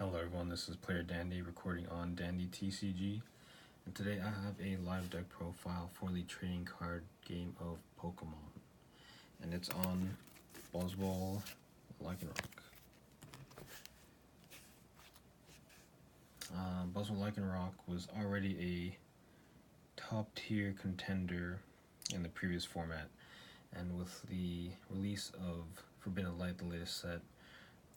Hello everyone, this is Player Dandy recording on Dandy TCG, and today I have a live deck profile for the trading card game of Pokemon, and it's on Buzzwole Lycanroc. Buzzwole Lycanroc was already a top tier contender in the previous format, and with the release of Forbidden Light, the latest set,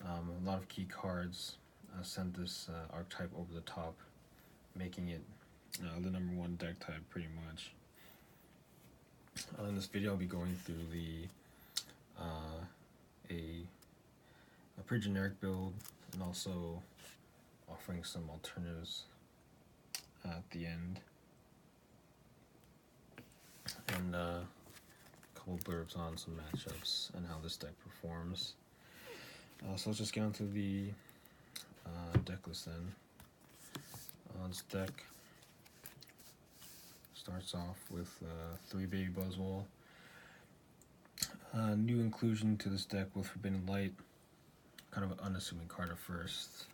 a lot of key cards sent this archetype over the top, making it the number one deck type pretty much. In this video I'll be going through the a pretty generic build and also offering some alternatives at the end, and a couple blurbs on some matchups and how this deck performs. So let's just get onto the deck list then. This deck starts off with 3 Baby Buzzwole. New inclusion to this deck with Forbidden Light, kind of an unassuming card at first.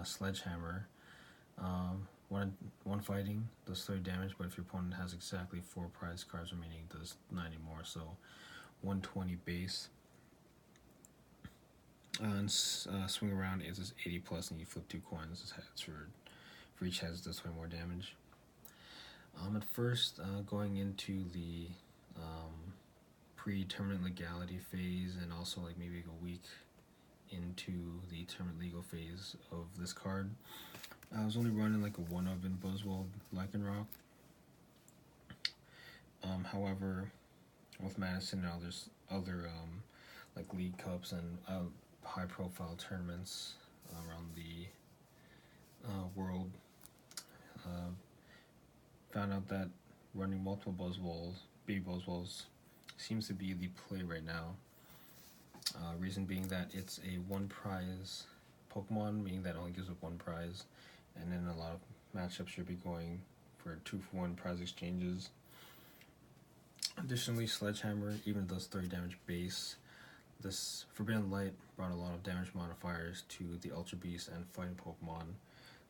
Sledgehammer, one fighting, does 30 damage, but if your opponent has exactly 4 prize cards remaining, it does 90 more, so 120 base. And swing around is 80 plus, and you flip 2 coins as heads for each heads, does 20 more damage. At first, going into the pre-tournament legality phase, and also like maybe a week into the tournament legal phase of this card, I was only running like a 1-of in Buzzwole Lycanroc. However, with Madison and other like League Cups and high-profile tournaments around the world, found out that running multiple baby Buzzwoles, seems to be the play right now. Reason being that it's a 1-prize Pokemon, meaning that it only gives up 1 prize, and in a lot of matchups you'll be going for 2-for-1 prize exchanges. Additionally, Sledgehammer even does 30 damage base. This Forbidden Light brought a lot of damage modifiers to the Ultra Beast and fighting Pokemon,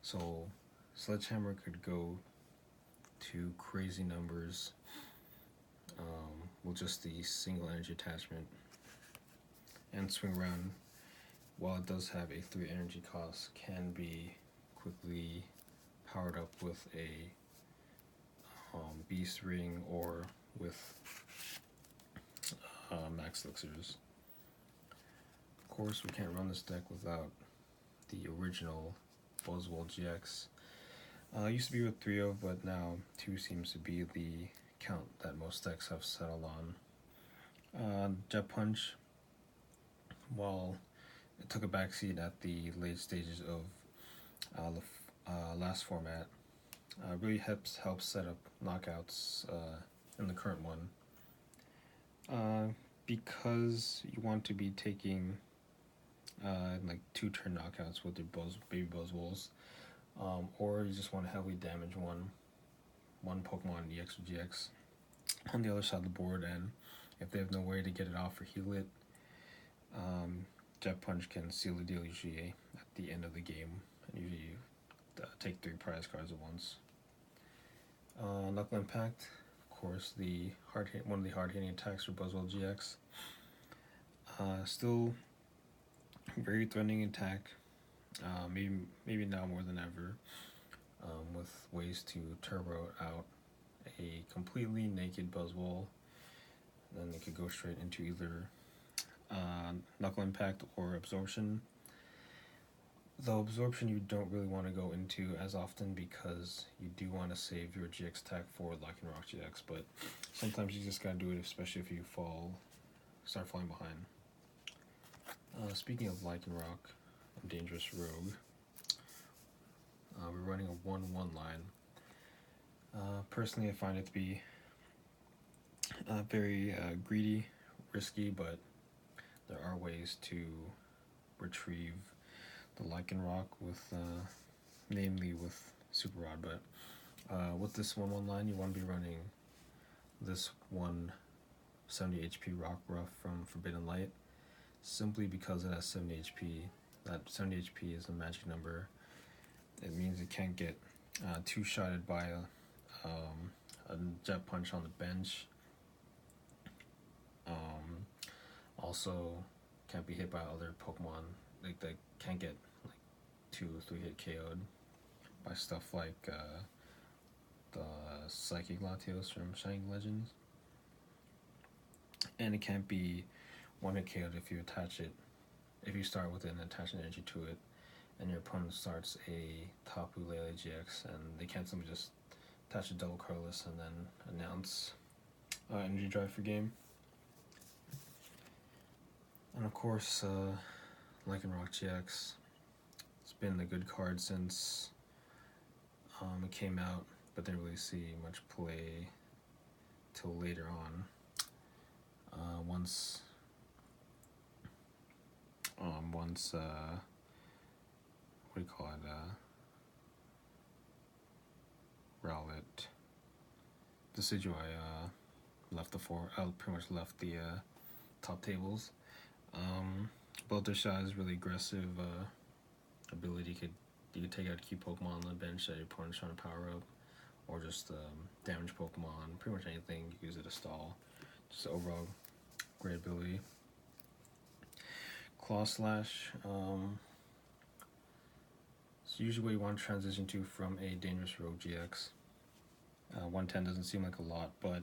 so Sledgehammer could go to crazy numbers with just the single energy attachment. And swing around, while it does have a 3 energy cost, can be quickly powered up with a Beast Ring or with Max Elixirs. Of course, we can't run this deck without the original Buzzwole GX. Used to be with 3-of, but now 2 seems to be the count that most decks have settled on. Jet Punch, while it took a backseat at the late stages of the last format, really helps set up knockouts in the current one. Because you want to be taking like 2-turn knockouts with your baby Buzzwoles, or you just want to heavily damage one Pokemon EX or GX on the other side of the board, and if they have no way to get it off or heal it, Jet Punch can seal the deal usually at the end of the game, and usually take 3 prize cards at once. Knuckle Impact, of course, one of the hard-hitting attacks for Buzzwole GX. Still very threatening attack, maybe now more than ever, with ways to turbo out a completely naked Buzzwole. Then they could go straight into either Knuckle Impact or Absorption. Though Absorption you don't really want to go into as often because you do want to save your GX attack for Lycanroc GX, but sometimes you just gotta do it, especially if you start falling behind. Speaking of Lycanroc, a dangerous rogue, we're running a 1-1 line. Personally, I find it to be very greedy, risky, but there are ways to retrieve the Lycanroc with, namely with Super Rod. But with this 1-1 line, you want to be running this 170 HP Rock Ruff from Forbidden Light, simply because it has 70 HP that 70 HP is a magic number. It means it can't get two-shotted by a jet punch on the bench. Also, can't be hit by other Pokemon. Like, they can't get like 2 or 3 hit KO'd by stuff like the Psychic Latios from Shining Legends. And it can't be 1 hit KO'd if you start with it and attach an energy to it, and your opponent starts a Tapu Lele GX, and they can't simply just attach a double colorless and then announce energy drive for game. And of course, Lycanroc GX. It's been a good card since it came out, but didn't really see much play till later on. Once what do you call it? Rowlet Decidueye left the pretty much left the top tables. Both their size, really aggressive ability. You could take out a key Pokemon on the bench that your opponent's trying to power up, or just damage Pokemon. Pretty much anything you can use it to stall. Just overall great ability. Claw Slash. It's usually what you want to transition to from a Dangerous Rogue GX. 110 doesn't seem like a lot, but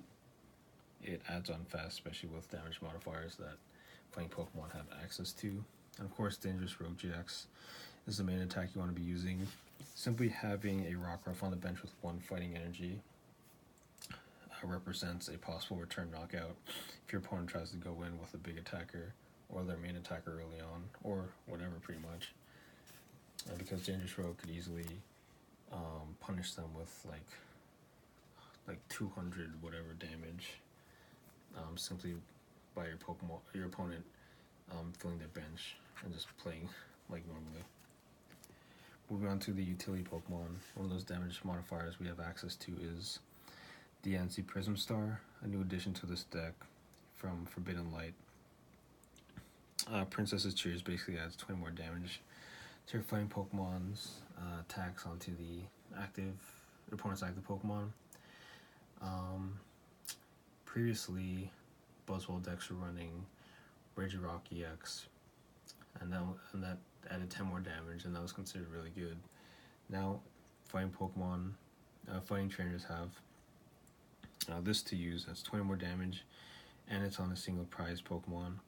it adds on fast, especially with damage modifiers that playing Pokemon have access to. And of course, Dangerous Rogue GX is the main attack you want to be using. Simply having a Rockruff on the bench with 1 fighting energy represents a possible return knockout if your opponent tries to go in with a big attacker or their main attacker early on, or whatever, pretty much. Because Dangerous Rogue could easily punish them with like 200 whatever damage, simply by your opponent filling their bench and just playing like normally. Moving on to the utility Pokemon, one of those damage modifiers we have access to is the NC Prism Star, a new addition to this deck from Forbidden Light. Princess's Cheers basically adds 20 more damage to your fighting Pokemon's attacks onto the opponent's active Pokemon. Previously, Buzzwole decks were running Lycanroc EX, and that added 10 more damage, and that was considered really good. Now, fighting trainers have this to use. That's 20 more damage, and it's on a single prize Pokemon,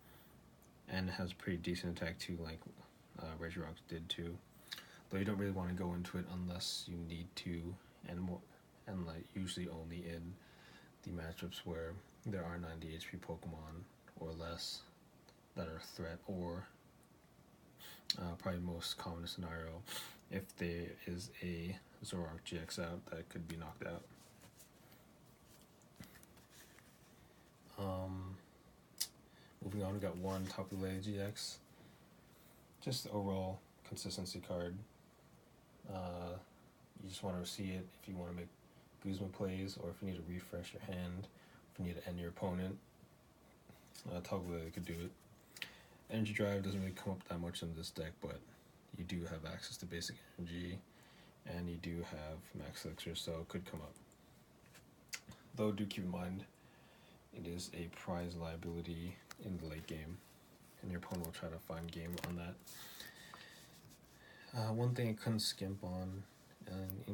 and it has a pretty decent attack too, like Lycanroc did too. Though you don't really want to go into it unless you need to, and like usually only in the matchups where there are 90 HP Pokemon or less that are a threat, or probably most common scenario if there is a Zoroark GX out that could be knocked out. Moving on, we got 1 Tapu Lele GX. Just the overall consistency card. You just want to see it if you want to make Guzma plays, or if you need to refresh your hand, if you need to end your opponent. Tapu Lele could do it. Energy Drive doesn't really come up that much in this deck, but you do have access to basic energy, and you do have max elixir, so it could come up. Though do keep in mind, it is a prize liability in the late game, and your opponent will try to find game on that. One thing I couldn't skimp on,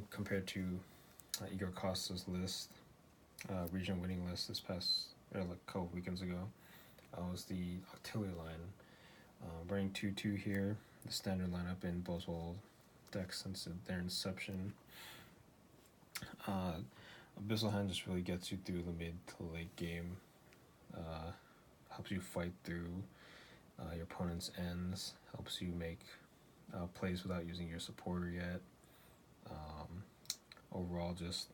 compared to Igor Costa's list, region winning list this past, like a couple weekends ago, was the Octillery line. Running 2-2 here, the standard lineup in Buzzwole decks since their inception. Abyssal Hand just really gets you through the mid to late game, helps you fight through your opponent's ends, helps you make plays without using your supporter yet. Overall, just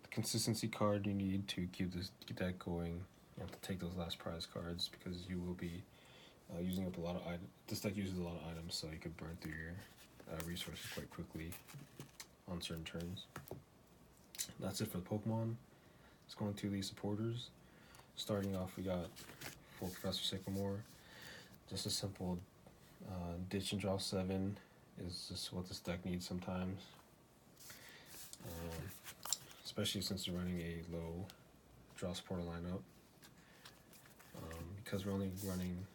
the consistency card you need to keep that going. You have to take those last prize cards because you will be using up a lot of items. This deck uses a lot of items, so you could burn through your resources quite quickly on certain turns. That's it for the Pokemon. Let's go into the supporters. Starting off, we got for Professor Sycamore, just a simple Ditch and draw 7 is just what this deck needs sometimes. Especially since we're running a low draw supporter lineup. Because we're only running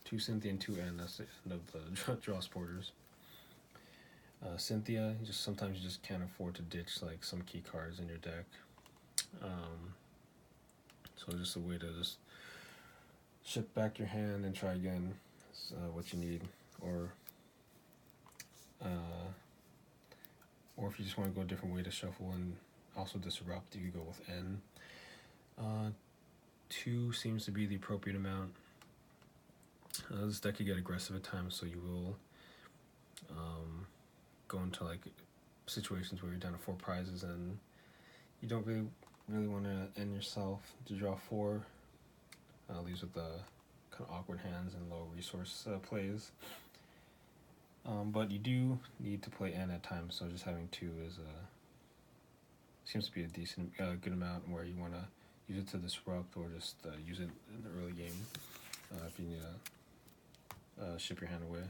2 Cynthia and 2 N, that's the end of the draw supporters. Cynthia, sometimes you just can't afford to ditch like some key cards in your deck. So just a way to just ship back your hand and try again is what you need. Or if you just want to go a different way to shuffle and also disrupt, you could go with N. 2 seems to be the appropriate amount. This deck could get aggressive at times, so you will go into like situations where you're down to 4 prizes and you don't really want to end yourself to draw 4. Leaves with the kind of awkward hands and low resource plays. But you do need to play N at times, so just having 2 seems to be a decent, good amount where you want to use it to disrupt or just use it in the early game if you need to ship your hand away.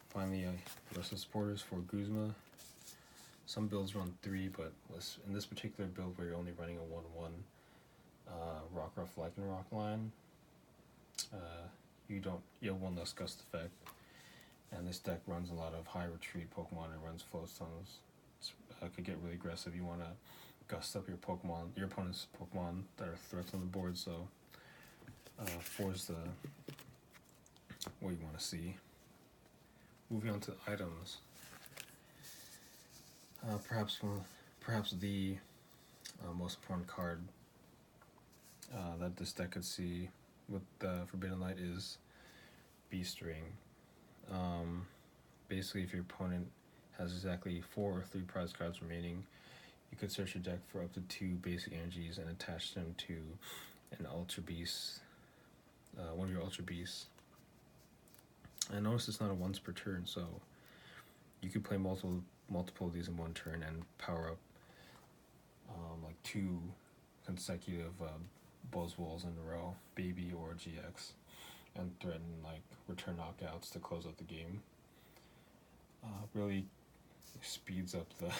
Finally, the rest of the supporters for Guzma. Some builds run 3, but in this particular build where you're only running a 1/1 Rockruff Lycanroc line, you have 1 less gust effect, and this deck runs a lot of high retreat Pokemon. It runs flow stones. Could get really aggressive. You want to gust up your opponent's Pokemon that are threats on the board. So 4 is what you want to see. Moving on to items. Perhaps the most important card that this deck could see with Forbidden Light is Beast Ring. Basically, if your opponent has exactly 4 or 3 prize cards remaining, you could search your deck for up to 2 basic energies and attach them to an Ultra Beast, one of your Ultra Beasts. And notice it's not a once per turn, so you could play multiple of these in one turn and power up like 2 consecutive Buzzwoles in a row, Baby or GX, and threaten like return knockouts to close out the game. Really speeds up the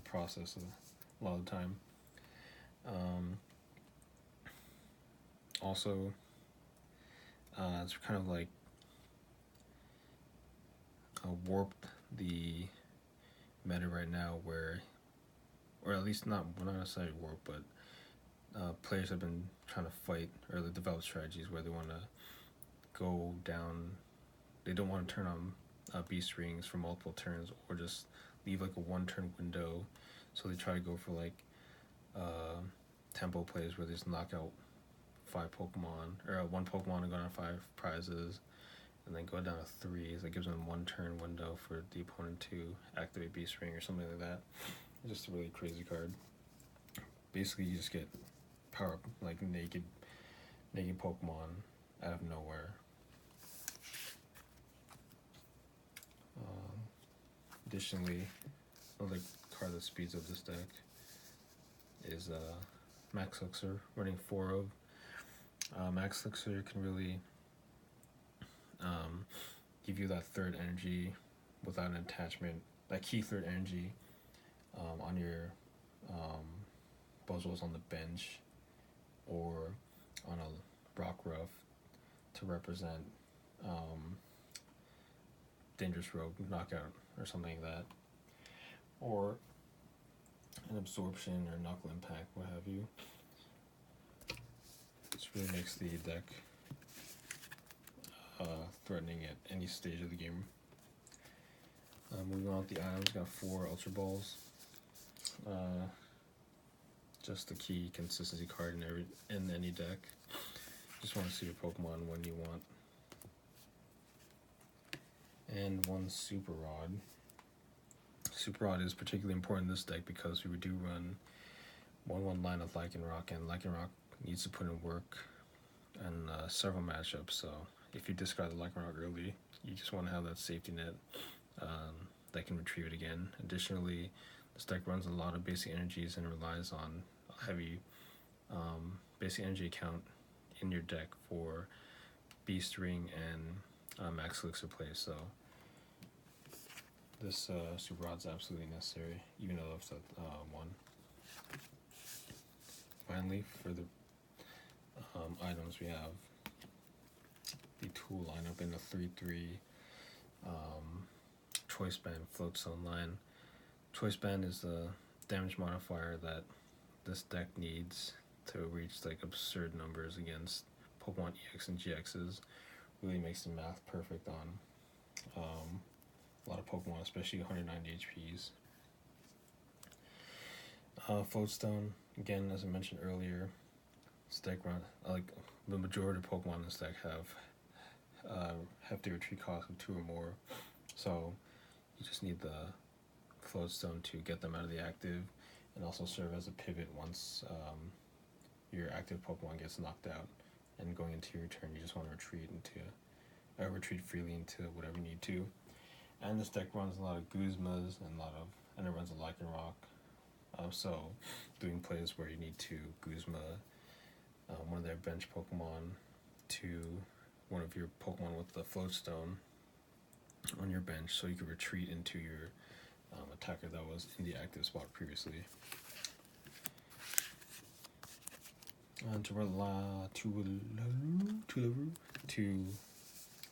process a lot of the time. Also, it's kind of like warped the meta right now, or at least not necessarily warp, but players have been trying to fight or develop strategies where they want to go down. They don't want to turn on Beast Rings for multiple turns, or just leave like a 1-turn window. So they try to go for like tempo plays where they just knock out 5 Pokemon, or 1 Pokemon and go down 5 prizes, and then go down to 3. That gives them a 1-turn window for the opponent to activate Beast Ring or something like that. It's just a really crazy card. Basically, you just get power up like naked Pokemon out of nowhere. Additionally, another card that speeds up this deck is Max Elixir, running 4 of. Max Elixir can really give you that 3rd energy without an attachment, that key 3rd energy on your Buzzwoles on the bench or on a Rockruff to represent Dangerous Rogue knockout or something like that, or an absorption or knuckle impact, what have you. This really makes the deck threatening at any stage of the game. Moving on with the items, got 4 Ultra Balls. Just the key consistency card in any deck. Just want to see your Pokemon when you want. And 1 Super Rod. Super Rod is particularly important in this deck because we do run 1/1 line of Lycanroc, and Lycanroc needs to put in work in several matchups. So if you discard the Lycanroc early, you just want to have that safety net that can retrieve it again. Additionally, this deck runs a lot of basic energies and relies on a heavy basic energy account in your deck for Beast Ring and max elixir play, so this super rod's absolutely necessary, even though it's at 1. Finally, for the items, we have the tool lineup in a 3/3 choice band float zone line. Choice band is the damage modifier that this deck needs to reach like absurd numbers against Pokemon EX and GXs. Really makes the math perfect on a lot of Pokemon, especially 190 HPs. Floatstone, again, as I mentioned earlier, this deck run, like the majority of Pokemon in this deck have hefty retreat cost of 2 or more, so you just need the Floatstone to get them out of the active, and also serve as a pivot once your active Pokemon gets knocked out, and going into your turn, you just want to retreat freely into whatever you need to. And this deck runs a lot of Guzmas and it runs a Lycanroc. So doing plays where you need to Guzma one of their bench Pokemon to one of your Pokemon with the Floatstone on your bench, so you can retreat into your attacker that was in the active spot previously. To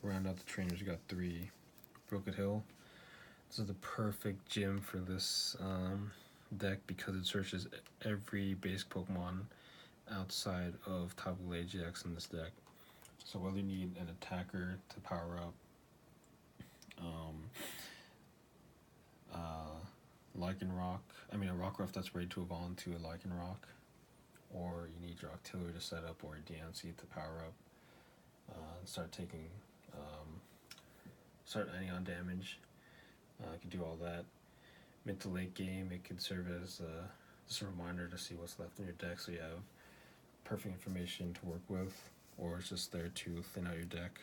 round out the trainers, we got 3 Broken Hill. This is the perfect gym for this deck because it searches every basic Pokemon outside of Tapu Lele GX in this deck. So whether you need an attacker to power up Lycanroc, a Rockruff that's ready to evolve into a Lycanroc, or you need your Octillery to set up, or a DNC to power up and start adding on damage. You can do all that. Mid to late game, it could serve as just a reminder to see what's left in your deck, so you have perfect information to work with, or it's just there to thin out your deck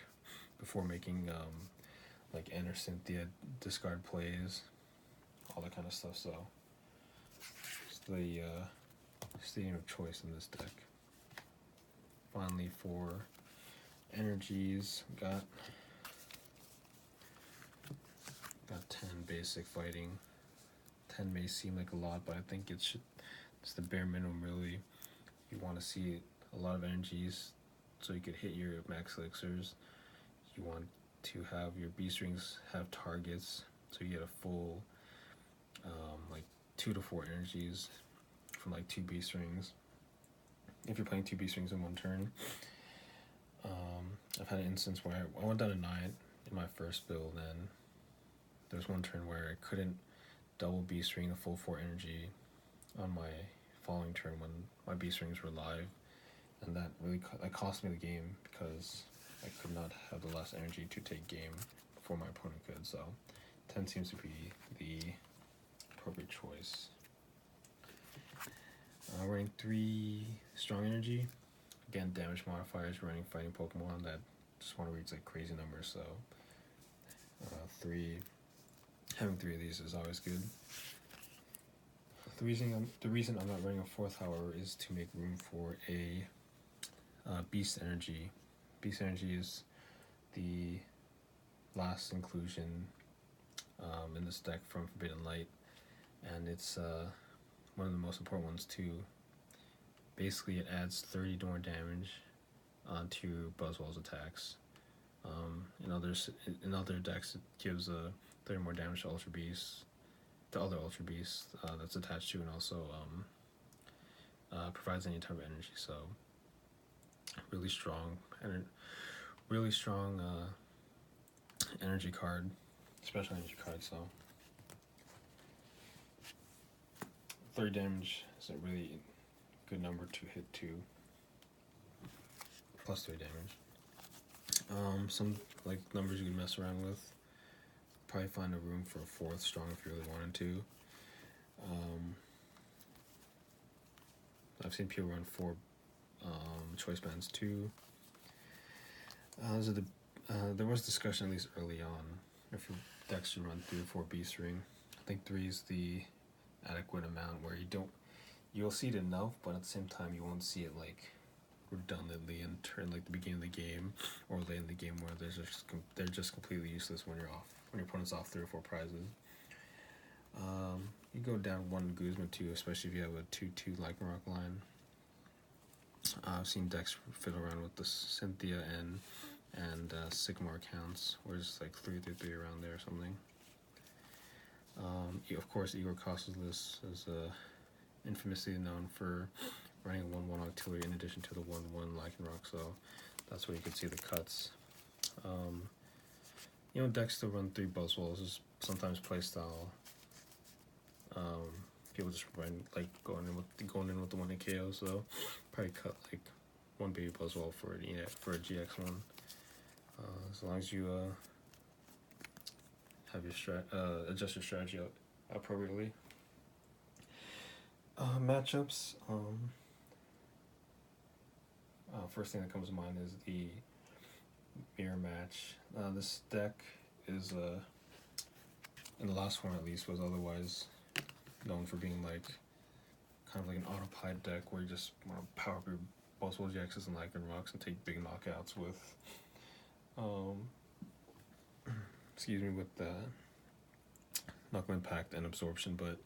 before making like Enter Cynthia discard plays, all that kind of stuff. So it's the stadium of choice in this deck. Finally, for energies, got 10 basic fighting. 10 may seem like a lot, but I think it's the bare minimum, really. You want to see a lot of energies so you could hit your max elixirs. You want to have your beast rings have targets, so you get a full like 2 to 4 energies from like 2 beast rings. If you're playing 2 beast rings in one turn. I've had an instance where I went down to 9 in my first build, and there was one turn where I couldn't double beast ring a full 4 energy on my following turn when my beast rings were live, and that really cost me the game because I could not have the last energy to take game before my opponent could. So 10 seems to be the appropriate choice. Running 3 strong energy. Again, damage modifiers, running fighting Pokemon that just want to reach like crazy numbers, so having 3 of these is always good. The reason I'm not running a 4th, however, is to make room for a Beast Energy. Beast Energy is the last inclusion in this deck from Forbidden Light, and it's one of the most important ones too. Basically, it adds 30 more damage onto Buzzwole's attacks. In other decks, it gives 30 more damage to Ultra Beast, the other Ultra Beast that's attached to, and also provides any type of energy. So really strong energy card, special energy card. So 30 damage is a really good number to hit 2, plus 3 damage. Some like numbers you can mess around with. Probably find a room for a 4th strong if you really wanted to. I've seen people run 4 choice bands too. There was discussion at least early on if your decks should run 3 or 4 beast ring. I think 3 is the adequate amount where you'll see it enough, but at the same time you won't see it like redundantly and turn like the beginning of the game or late in the game where they're just completely useless when your opponent's off 3 or 4 prizes. You go down 1 Guzma too, especially if you have a 2/2 Lycanroc line. I've seen decks fiddle around with the Cynthia and Sigmar counts, where it's like 3/3 around there or something. Of course, Igor Kostas is infamously known for running a 1/1 artillery in addition to the 1/1 Lycanroc, so that's where you can see the cuts. Decks still run 3 Buzzwoles is sometimes playstyle. People just run like going in with the 1 KO, so probably cut like 1 baby Buzzwole for a GX one. As long as you have your adjust your strategy appropriately. Matchups. First thing that comes to mind is the mirror match. This deck is in the last form at least was otherwise known for being like kind of like an autopilot deck where you just want to power up your Buzzwole GXs and Lycanrocs and take big knockouts with with the Knuckle Impact and Absorption, but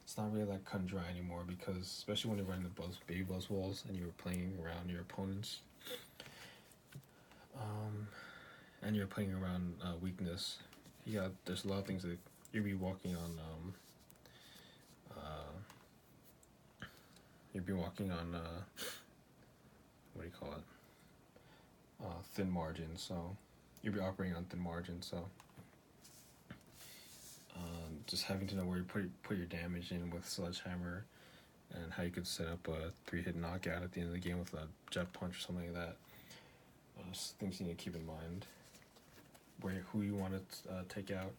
it's not really that cut and dry anymore because especially when you're running the baby Buzzwoles and you're playing around your opponents and you're playing around weakness, there's a lot of things that you'll be walking on what do you call it, thin margins, so you'll be operating on thin margins, so just having to know where you put your damage in with Sledgehammer and how you could set up a 3-hit knockout at the end of the game with a Jet Punch or something like that. Things you need to keep in mind. Who you want to take out.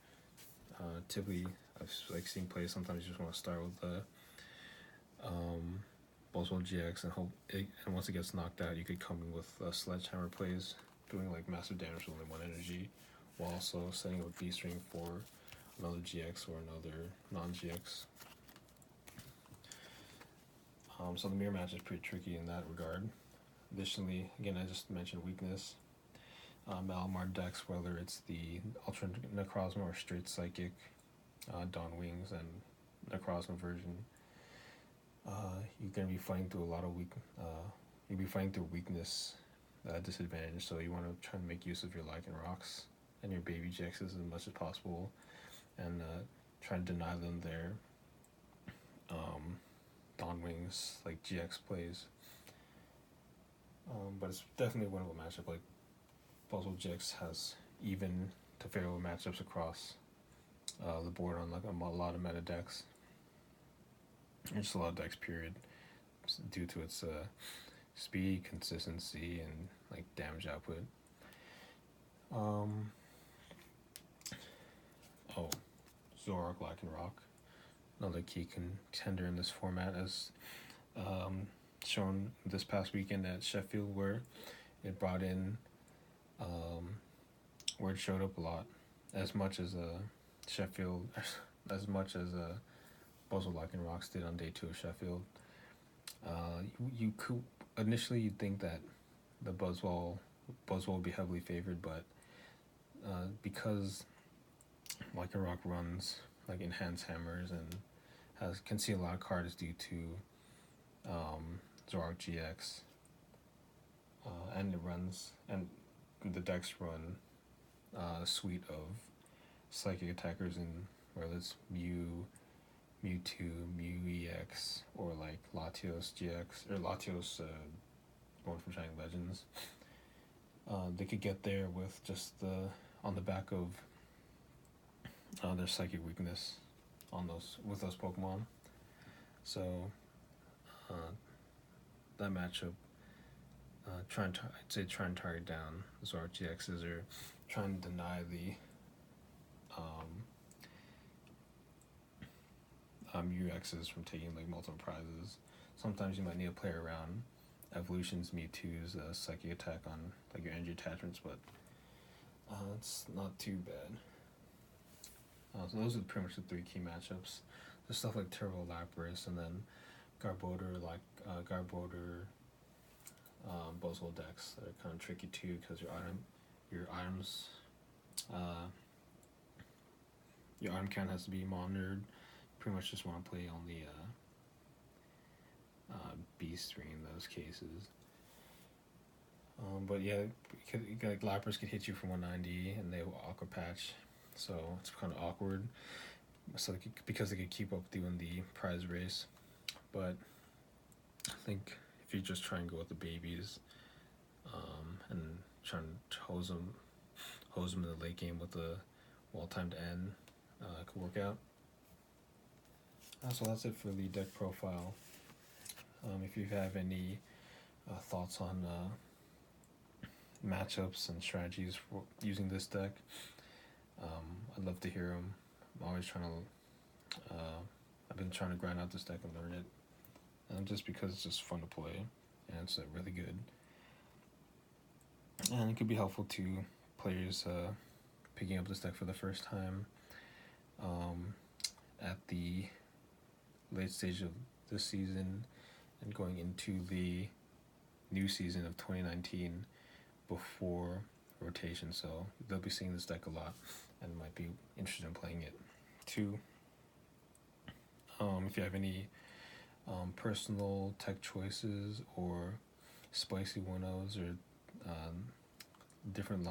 Typically, I've seen plays. Sometimes you just want to start with the Buzzwole GX and once it gets knocked out, you could come in with Sledgehammer plays, doing like massive damage with only 1 energy, while also setting up a B-string for another GX or another non-GX. So the mirror match is pretty tricky in that regard. Additionally, again, I just mentioned weakness. Malamar decks, whether it's the Ultra Necrozma or straight Psychic, Dawn Wings and Necrozma version, you're going to be fighting through a lot of you'll be fighting through weakness disadvantage, so you want to try and make use of your Lycanrocs and your baby GXs as much as possible and try and deny them their Dawn Wings, like GX plays. But it's definitely a winnable matchup. Like, Buzzwole GX has even to favorable matchups across the board on like a lot of meta decks. And just a lot of decks, period, due to its speed, consistency, and like damage output. Zoroark Lycanroc, another key contender in this format, as shown this past weekend at Sheffield, where it brought in, where it showed up a lot, as much as Sheffield, as much as Buzzwole Lycanrocs did on day 2 of Sheffield. You could initially you'd think that the Buzzwole would be heavily favored, but because Lycanroc runs like enhanced hammers and can see a lot of cards due to Zoroark GX, and the decks run a suite of psychic attackers in whether it's Mewtwo, Mew EX, or like Latios GX or Latios one from Shining Legends. They could get there with just on the back of their psychic weakness with those Pokemon. So that matchup, try and target down Zoroark GXs or try and deny the UXs from taking like multiple prizes. Sometimes you might need to play around Evolution's Mewtwo's psychic attack on like your energy attachments, but it's not too bad. So those are pretty much the 3 key matchups. There's stuff like Turbo Lapras and then Garbodor, Buzzwole decks that are kind of tricky too, because your item count has to be monitored. Pretty much just want to play only beast 3 in those cases. But yeah, like Lapras could hit you for 190 and they will aqua patch, so it's kind of awkward. So because they could keep up doing the prize race, but I think if you just try and go with the babies, and try and hose them in the late game with the wall time to end, it could work out. So that's it for the deck profile. If you have any thoughts on matchups and strategies for using this deck, I'd love to hear them. I'm always trying to I've been trying to grind out this deck and learn it, and just because it's just fun to play and it's really good, and it could be helpful to players picking up this deck for the first time at the late stage of this season and going into the new season of 2019 before rotation. So they'll be seeing this deck a lot and might be interested in playing it too. If you have any personal tech choices or spicy 1-0s or different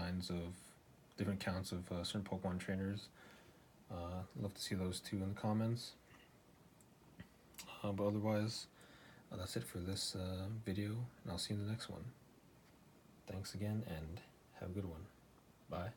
counts of certain Pokemon trainers, I'd love to see those too in the comments. But otherwise, that's it for this video, and I'll see you in the next one. Thanks again, and have a good one. Bye.